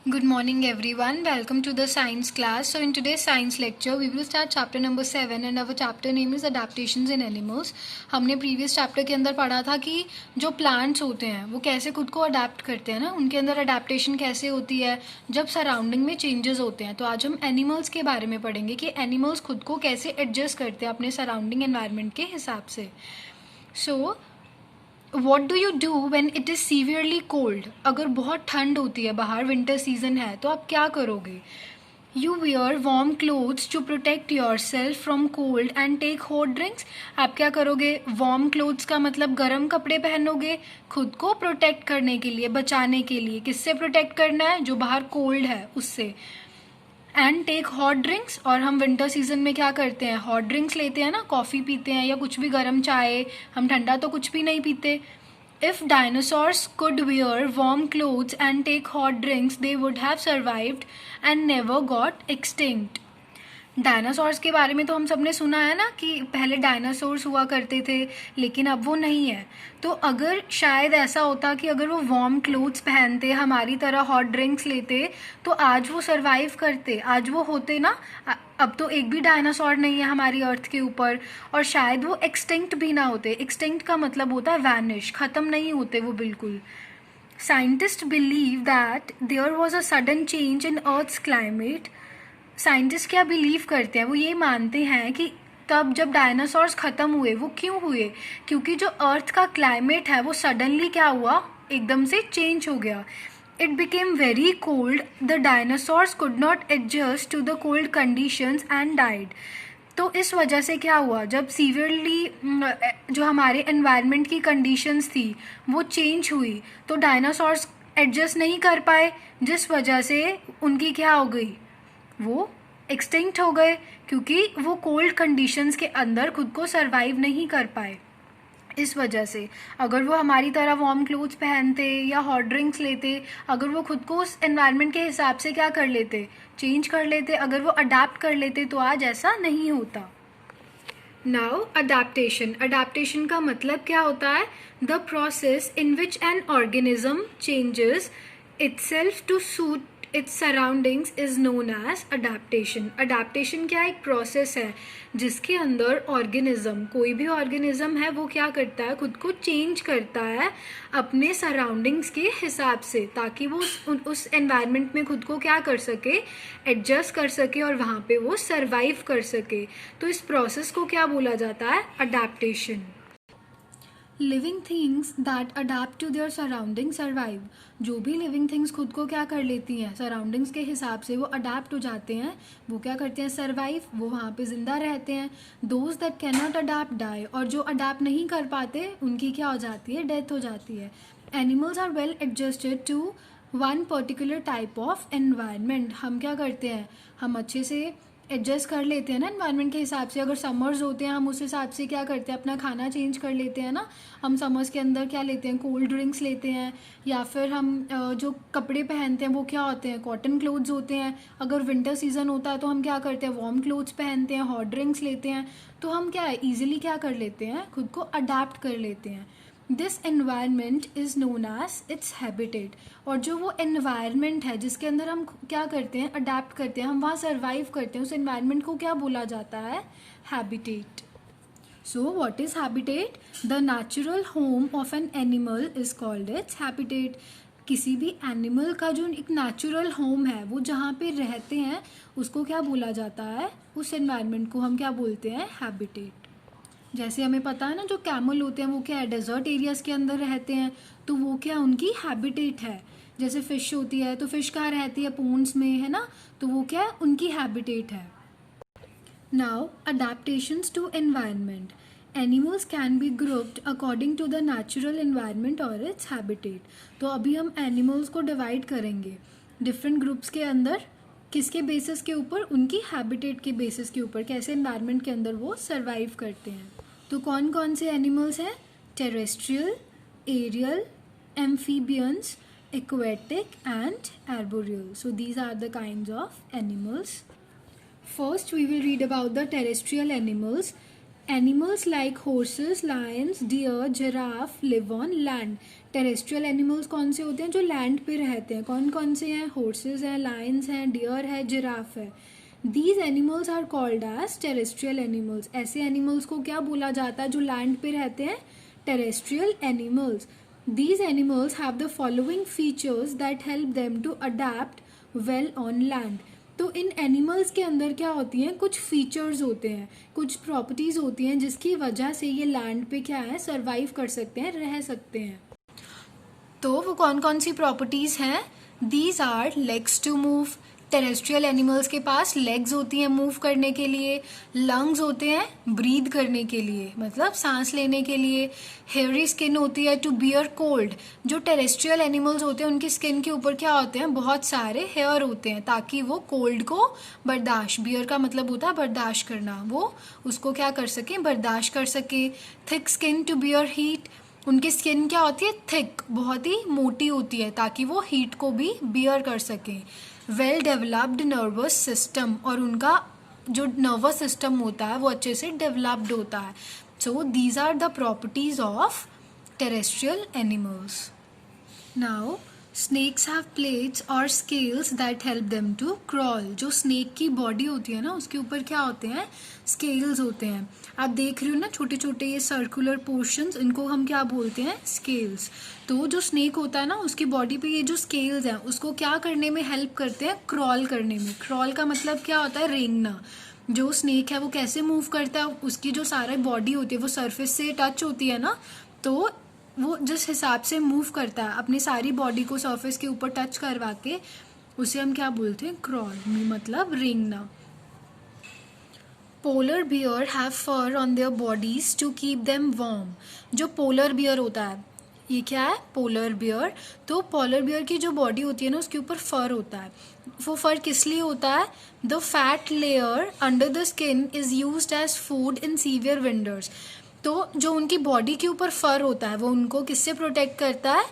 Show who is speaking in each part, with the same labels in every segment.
Speaker 1: Good morning everyone. Welcome to the science class. So in today's science lecture we will start chapter number 7 and our chapter name is adaptations in animals. हमने previous chapter के अंदर पढ़ा था कि जो plants होते हैं वो कैसे खुद को adapt करते हैं ना, उनके अंदर adaptation कैसे होती है जब surrounding में changes होते हैं. तो आज हम animals के बारे में पढ़ेंगे कि animals खुद को कैसे adjust करते हैं अपने surrounding environment के हिसाब से. So what do you do when it is severely cold. अगर बहुत ठंड होती है बाहर, विंटर सीजन है, तो आप क्या करोगे? You wear warm clothes to protect yourself from cold and take hot drinks. आप क्या करोगे? वार्म क्लोथ्स का मतलब गर्म कपड़े पहनोगे खुद को प्रोटेक्ट करने के लिए, बचाने के लिए. किससे प्रोटेक्ट करना है? जो बाहर कोल्ड है उससे. And take hot drinks. और हम विंटर सीजन में क्या करते हैं? हॉट ड्रिंक्स लेते हैं ना, कॉफ़ी पीते हैं या कुछ भी गर्म चाय. हम ठंडा तो कुछ भी नहीं पीते. If dinosaurs could wear warm clothes and take hot drinks they would have survived and never got extinct. Dinosaurs के बारे में तो हम सब ने सुना है ना कि पहले डायनासोर्स हुआ करते थे लेकिन अब वो नहीं है. तो अगर शायद ऐसा होता कि अगर वो वार्म क्लोथ्स पहनते, हमारी तरह हॉट ड्रिंक्स लेते, तो आज वो सरवाइव करते, आज वो होते ना. अब तो एक भी डायनासोर नहीं है हमारी अर्थ के ऊपर और शायद वो एक्सटिंक्ट भी ना होते. एक्सटिंक्ट का मतलब होता है वैनिश, ख़त्म नहीं होते वो बिल्कुल. Scientist believe that there was a sudden change in earth's climate. Scientist क्या बिलीव करते हैं? वो ये मानते हैं कि तब जब डायनासोर्स ख़त्म हुए, वो क्यों हुए? क्योंकि जो अर्थ का क्लाइमेट है वो सडनली क्या हुआ, एकदम से चेंज हो गया. It became very cold. The dinosaurs could not adjust to the cold conditions and died. तो इस वजह से क्या हुआ, जब सीवियरली जो हमारे एनवायरनमेंट की कंडीशंस थी वो चेंज हुई, तो डायनासोर्स एडजस्ट नहीं कर पाए, जिस वजह से उनकी क्या हो गई, वो एक्सटिंक्ट हो गए. क्योंकि वो कोल्ड कंडीशंस के अंदर खुद को सरवाइव नहीं कर पाए. इस वजह से अगर वो हमारी तरह वार्म क्लोथ्स पहनते या हॉट ड्रिंक्स लेते, अगर वो खुद को उस एनवायरनमेंट के हिसाब से क्या कर लेते, चेंज कर लेते, अगर वो अडाप्ट कर लेते, तो आज ऐसा नहीं होता. Now adaptation. अडेप्टेशन का मतलब क्या होता है? The process in which an organism changes itself to suit its surroundings is known as adaptation. adaptation क्या एक प्रोसेस है जिसके अंदर ऑर्गेनिज्म, कोई भी ऑर्गेनिज्म है, वो क्या करता है, खुद को चेंज करता है अपने सराउंडिंग्स के हिसाब से, ताकि वो उस एनवायरनमेंट में खुद को क्या कर सके, एडजस्ट कर सके और वहाँ पे वो सरवाइव कर सके. तो इस प्रोसेस को क्या बोला जाता है? Adaptation. Living things that adapt to their surrounding survive. जो भी लिविंग थिंग्स खुद को क्या कर लेती हैं, सराउंडिंग्स के हिसाब से वो अडाप्ट हो जाते हैं, वो क्या करते हैं, सर्वाइव, वो वहाँ पे ज़िंदा रहते हैं. Those that can not adapt die. और जो अडाप्ट नहीं कर पाते उनकी क्या हो जाती है, डेथ हो जाती है. Animals are well adjusted to one particular type of environment. हम क्या करते हैं, हम अच्छे से एडजस्ट कर लेते हैं ना एनवायरनमेंट के हिसाब से. अगर समर्स होते हैं हम उस हिसाब से क्या करते हैं, अपना खाना चेंज कर लेते हैं ना. हम समर्स के अंदर क्या लेते हैं, कोल्ड ड्रिंक्स लेते हैं, या फिर हम जो कपड़े पहनते हैं वो क्या होते हैं, कॉटन क्लोथ्स होते हैं. अगर विंटर सीजन होता है तो हम क्या करते हैं, वार्म क्लोथ्स पहनते हैं, हॉट ड्रिंक्स लेते हैं. तो हम क्या है, ईजिली क्या कर लेते हैं, खुद को अडाप्ट कर लेते हैं. This environment is known as its habitat. और जो वो एनवायरनमेंट है जिसके अंदर हम क्या करते हैं, अडेप्ट करते हैं, हम वहाँ सर्वाइव करते हैं, उस एनवायरनमेंट को क्या बोला जाता है, habitat. So what is habitat? The natural home of an animal is called its habitat. किसी भी एनिमल का जो एक नेचुरल होम है, वो जहाँ पे रहते हैं, उसको क्या बोला जाता है, उस एनवायरनमेंट को हम क्या बोलते हैं, हैबिटेट. जैसे हमें पता है ना, जो कैमल होते हैं वो क्या है, डेजर्ट एरियाज़ के अंदर रहते हैं, तो वो क्या उनकी हैबिटेट है. जैसे फ़िश होती है तो फ़िश कहाँ रहती है, पोन्स में, है ना, तो वो क्या उनकी हैबिटेट है. Now adaptations to environment. Animals can be grouped according to the natural environment और इट्स हैबिटेट. तो अभी हम एनिमल्स को डिवाइड करेंगे डिफरेंट ग्रुप्स के अंदर. किसके बेसिस के ऊपर? उनकी हैबिटेट के बेसिस के ऊपर, कैसे एनवायरनमेंट के अंदर वो सर्वाइव करते हैं. तो कौन कौन से एनिमल्स हैं? Terrestrial, aerial, amphibians, aquatic and arboreal. So these are the kinds of animals. First we will read about the terrestrial animals. Animals like horses, lions, deer, giraffe live on land. Terrestrial animals कौन से होते हैं? जो land पे रहते हैं. कौन कौन से हैं? हॉर्सेस हैं, लायंस हैं, डियर है, जिराफ है. These animals are called as terrestrial animals. ऐसे एनिमल्स को क्या बोला जाता है जो लैंड पे रहते हैं? Terrestrial animals. These animals have the following features that help them to adapt well on land. तो इन एनिमल्स के अंदर क्या होती हैं? कुछ फीचर्स होते हैं, कुछ प्रॉपर्टीज होती हैं जिसकी वजह से ये लैंड पे क्या है, सर्वाइव कर सकते हैं, रह सकते हैं. तो वो कौन कौन सी प्रॉपर्टीज हैं? These are legs to move. Terrestrial animals के पास लेग्स होती हैं मूव करने के लिए. लंग्स होते हैं ब्रीद करने के लिए, मतलब सांस लेने के लिए. हेयरी स्किन होती है टू बियर कोल्ड. जो टेरेस्ट्रियल एनिमल्स होते हैं उनकी स्किन के ऊपर क्या होते हैं? बहुत सारे हेयर होते हैं ताकि वो कोल्ड को बर्दाश्त, बियर का मतलब होता है बर्दाश्त करना, वो उसको क्या कर सकें? बर्दाश्त कर सके. Thick skin to bear heat. उनकी स्किन क्या होती है? थिक, बहुत ही मोटी होती है ताकि वो हीट को भी बियर कर सकें. वेल डेवलप्ड नर्वस सिस्टम, और उनका जो नर्वस सिस्टम होता है वो अच्छे से डेवलप्ड होता है. So these are the properties of terrestrial animals. Now snakes have plates और scales that help them to crawl. जो स्नेक की बॉडी होती है ना उसके ऊपर क्या होते हैं? स्केल्स होते हैं. आप देख रहे हो ना छोटे छोटे ये सर्कुलर पोर्शंस, इनको हम क्या बोलते हैं? स्केल्स. तो जो स्नेक होता है ना उसकी बॉडी पे ये जो स्केल्स हैं उसको क्या करने में हेल्प करते हैं? क्रॉल करने में. क्रॉल का मतलब क्या होता है? रेंगना. जो स्नेक है वो कैसे मूव करता है? उसकी जो सारा बॉडी होती है वो सरफेस से टच होती है ना, तो वो जिस हिसाब से मूव करता है अपनी सारी बॉडी को सरफेस के ऊपर टच करवा के, उसे हम क्या बोलते हैं? क्रॉल, मतलब रेंगना. Polar bear have fur on their bodies to keep them warm. जो पोलर बियर होता है, ये क्या है? Polar bear. तो पोलर बियर की जो बॉडी होती है ना उसके ऊपर फर होता है. वो फर किस लिए होता है? The fat layer under the skin is used as food in severe winters. तो जो उनकी बॉडी के ऊपर फर होता है वो उनको किससे प्रोटेक्ट करता है?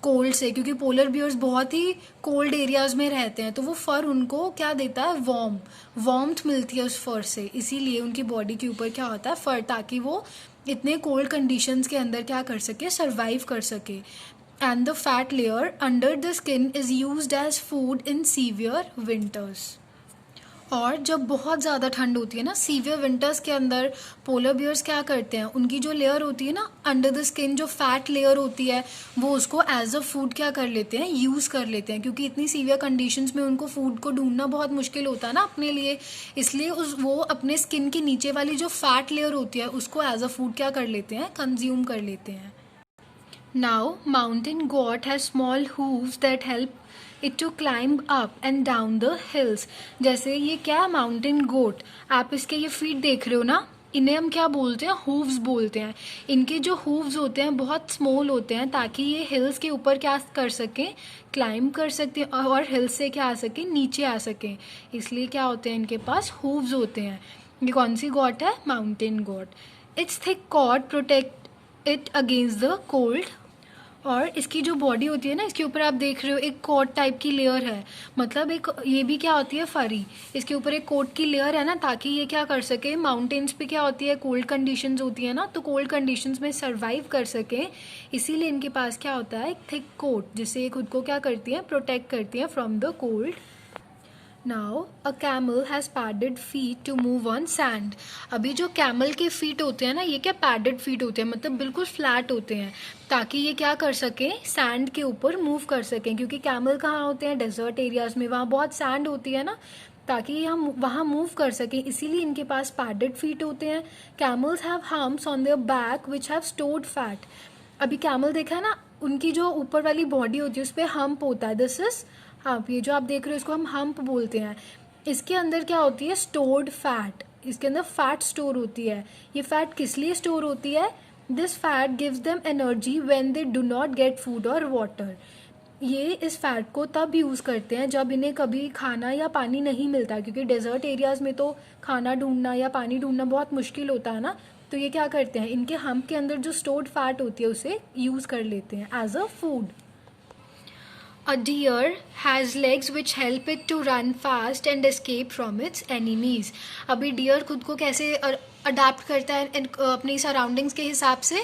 Speaker 1: कोल्ड से, क्योंकि पोलर बियर्स बहुत ही कोल्ड एरियाज में रहते हैं. तो वो फर उनको क्या देता है? वार्मथ मिलती है उस फर से. इसीलिए उनकी बॉडी के ऊपर क्या होता है? फर, ताकि वो इतने कोल्ड कंडीशंस के अंदर क्या कर सके? सर्वाइव कर सके. And the fat layer under the skin is used as food in severe winters. और जब बहुत ज़्यादा ठंड होती है ना, सीवियर विंटर्स के अंदर पोलर बियर्स क्या करते हैं? उनकी जो लेयर होती है ना अंडर द स्किन, जो फैट लेयर होती है, वो उसको एज अ फूड क्या कर लेते हैं? यूज़ कर लेते हैं. क्योंकि इतनी सीवियर कंडीशंस में उनको फूड को ढूंढना बहुत मुश्किल होता है ना अपने लिए, इसलिए वो अपने स्किन के नीचे वाली जो फैट लेयर होती है उसको एज अ फूड क्या कर लेते हैं? कंज्यूम कर लेते हैं. Now, mountain goat has small hooves that help it to climb up and down the hills. जैसे ये क्या? Mountain goat. आप इसके ये फीट देख रहे हो ना, इन्हें हम क्या बोलते हैं? हूव्स बोलते हैं. इनके जो हूव्स होते हैं बहुत स्मॉल होते हैं ताकि ये हिल्स के ऊपर क्या कर सकें? क्लाइंब कर सकते हैं और हिल्स से क्या आ सकें? नीचे आ सकें. इसलिए क्या होते हैं? इनके पास हूव्स होते हैं. ये कौन सी गॉट है? Mountain goat. Its thick coat protect it against the cold. और इसकी जो बॉडी होती है ना इसके ऊपर आप देख रहे हो एक कोट टाइप की लेयर है, मतलब एक ये भी क्या होती है? फरी. इसके ऊपर एक कोट की लेयर है ना ताकि ये क्या कर सके? माउंटेन्स पे क्या होती है? कोल्ड कंडीशंस होती है ना, तो कोल्ड कंडीशंस में सर्वाइव कर सके. इसीलिए इनके पास क्या होता है? एक थिक कोट, जिससे ये खुद को क्या करती है? प्रोटेक्ट करती है from the cold. Now a camel has padded feet to move on sand. अभी जो कैमल के फीट होते हैं ना ये क्या? पैडेड फीट होते हैं, मतलब बिल्कुल फ्लैट होते हैं ताकि ये क्या कर सकें? सैंड के ऊपर मूव कर सकें. क्योंकि कैमल कहाँ होते हैं? डेजर्ट एरियाज में, वहाँ बहुत सैंड होती है ना, ताकि हम वहाँ मूव कर सकें, इसीलिए इनके पास पैडेड फीट होते हैं. Camels have humps on their back which have stored fat. अभी कैमल देखा है ना, उनकी जो ऊपर वाली बॉडी होती है उस पर हम्प होता है. This is hump. ये जो आप देख रहे हो इसको हम हम्प बोलते हैं. इसके अंदर क्या होती है? Stored fat. इसके अंदर फैट स्टोर होती है. ये फैट किस लिए स्टोर होती है? This fat gives them energy when they do not get food और वाटर. ये इस फैट को तब यूज़ करते हैं जब इन्हें कभी खाना या पानी नहीं मिलता, क्योंकि डेजर्ट एरियाज़ में तो खाना ढूंढना या पानी ढूंढना बहुत मुश्किल होता है ना. तो ये क्या करते हैं? इनके हम्प के अंदर जो स्टोर्ड फैट होती है उसे यूज़ कर लेते हैं as a food. A deer has legs which help it to run fast and escape from its enemies. अभी डियर खुद को कैसे अडाप्ट करता है अपनी सराउंडिंग्स के हिसाब से.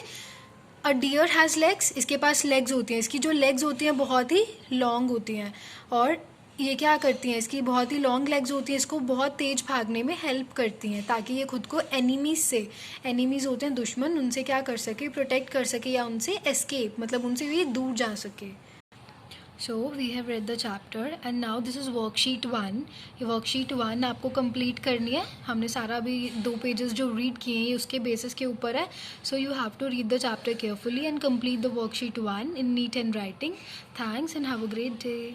Speaker 1: अ डियर हैज़ लेग्स, इसके पास लेग्स होती हैं, इसकी जो लेग्स होती हैं बहुत ही लॉन्ग होती हैं, और ये क्या करती हैं, इसकी बहुत ही लॉन्ग लेग्स होती हैं, इसको बहुत तेज़ भागने में हेल्प करती हैं ताकि ये खुद को एनिमीज़ से, एनिमीज़ होते हैं दुश्मन, उनसे क्या कर सके, प्रोटेक्ट कर सके या उनसे एस्केप, मतलब उनसे ये दूर जा सके. So we have read the chapter and now this is worksheet 1. ये वर्कशीट 1 आपको कंप्लीट करनी है. हमने सारा अभी 2 पेजेस जो रीड किए हैं ये उसके बेसिस के ऊपर है. So you have to read the chapter carefully and complete the worksheet 1 in neat and writing. Thanks and have a great day.